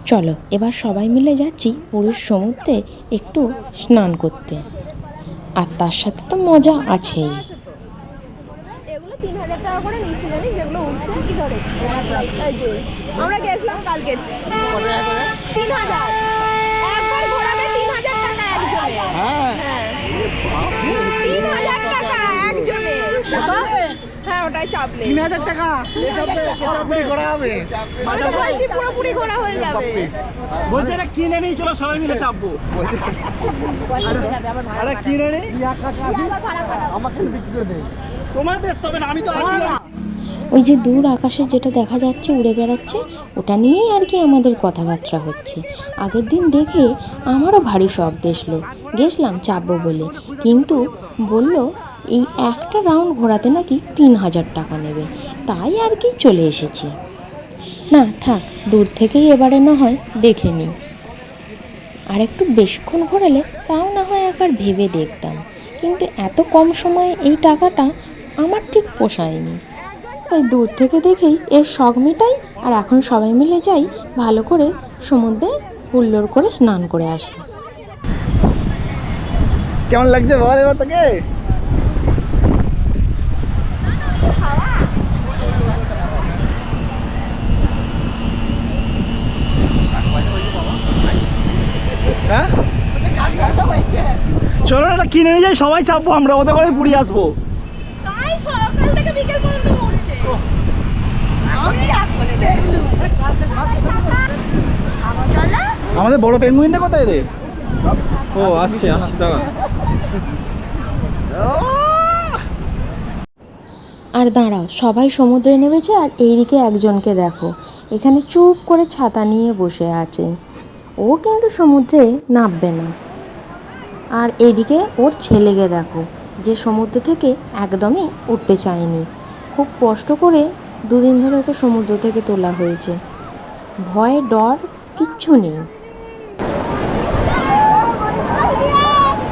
চলো এবার সবাই মিলে যাচ্ছি পুরীর সমুদ্রে একটু স্নান করতে, আর তার সাথে তো মজা আছেই। এগুলো 3000 টাকা করে নিচ্ছে, জানিস? যেগুলো উঠছে কি ধরে আমরা গেছিলাম কালকে 3000 একবার ঘোরাবে 3000 টাকা একজনে। হ্যাঁ 3000 টাকা একজনে। হ্যাঁ ওটাই চাপলে 3000 টাকা পুরোপুরি ঘোরা হবে, পুরোপুরি ঘোরা হয়ে যাবে। বলছে না কিনে নিয়ে চলো সবাই মিলে চাপবো। আরে কিনে নি আমাকে বিক্রি করে দে, তোমার ব্যস্ত হবে না, আমি তো আছি। ওই যে দূর আকাশে যেটা দেখা যাচ্ছে উড়ে বেড়াচ্ছে, ওটা নিয়েই আর কি আমাদের কথাবার্তা হচ্ছে। আগের দিন দেখে আমারও ভারী শখ গেছলাম চাপবো বলে, কিন্তু বলল এই একটা রাউন্ড ঘোরাতে নাকি 3000 টাকা নেবে, তাই আর কি চলে এসেছি। না থাক, দূর থেকেই এবারে না হয় দেখে নিই, আর একটু বেশিক্ষণ ঘোরালে তাও না হয় একবার ভেবে দেখতাম, কিন্তু এত কম সময়ে এই টাকাটা আমার ঠিক পোষায়নি। তাই দূর থেকে দেখেই এর শখ মেটাই, আর এখন সবাই মিলে যাই ভালো করে সমুদ্রে হুল্লোড় করে স্নান করে আসি। কেমন লাগছে বল এবার তোকে? হ্যাঁ চলো না, এটা কিনে নিয়ে যাই, সবাই চাপবো, আমরা ওদের করে পুরী আসবো। তাই সকাল থেকে বিকেল পর্যন্ত উঠছে। আমাদের বড় পেঙ্গুইনটা কোথায় রে? ও আসছে দাঁড়া। আর দাঁড়াও, সবাই সমুদ্রে নেমেছে, আর এইদিকে একজনকে দেখো এখানে চুপ করে ছাতা নিয়ে বসে আছে, ও কিন্তু সমুদ্রে নামবে না। আর এইদিকে ওর ছেলেকে দেখো, যে সমুদ্র থেকে একদমই উঠতে চায়নি, খুব কষ্ট করে দুদিন ধরে ওকে সমুদ্র থেকে তোলা হয়েছে, ভয় ডর কিচ্ছু নেই।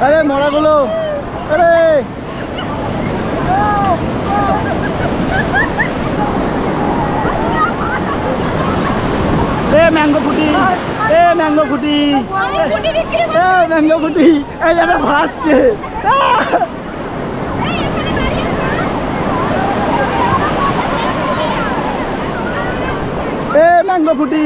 আরে মরাগুলো, আরে ম্যাঙ্গো ফুটি, ম্যাঙ্গো ফুটি, ম্যাঙ্গো ফুটি, এই যেন ভাসছে। ম্যাঙ্গো ফুটি,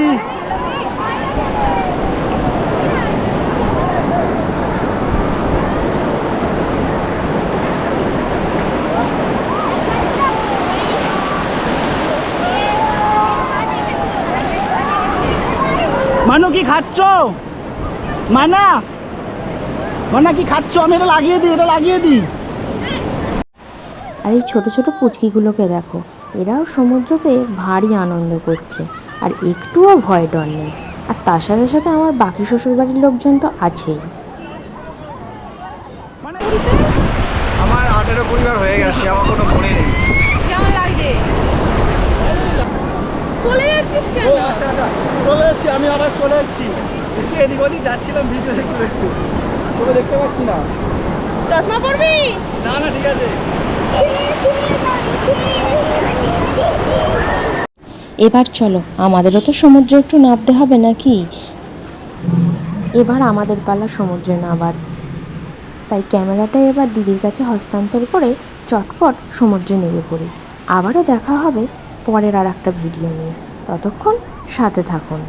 মানু কি খাচ্ছ? মানা কি খাচ্ছ? আমি এটা লাগিয়ে দিই। আর এই ছোট ছোট পুচকিগুলোকে দেখো, এরাও সমুদ্র পেয়ে ভারী আনন্দ করছে, আর একটুও ভয় ডর নেই। আর তার সাথে সাথে আমার বাকি শ্বশুরবাড়ির লোকজন তো আছেই। আমার 18-20 বার হয়ে গেছে, আমার কোনো মনে নেই। কেমন লাগছে? চলে যাচ্ছিস কেন? চলে এসছি, আমি আবার চলে এসছি। এদিক ওদিক যাচ্ছিলাম ভিডিও দেখতে, তোকে দেখতে পাচ্ছি না। চশমা পরবি? না ঠিক আছে। এবার চলো, আমাদেরও তো সমুদ্রে একটু নামতে হবে নাকি। এবার আমাদের পালা সমুদ্রে নামার, তাই ক্যামেরাটা এবার দিদির কাছে হস্তান্তর করে চটপট সমুদ্রে নেমে পড়ি। আবারও দেখা হবে পরের আর একটা ভিডিও নিয়ে, ততক্ষণ সাথে থাকুন।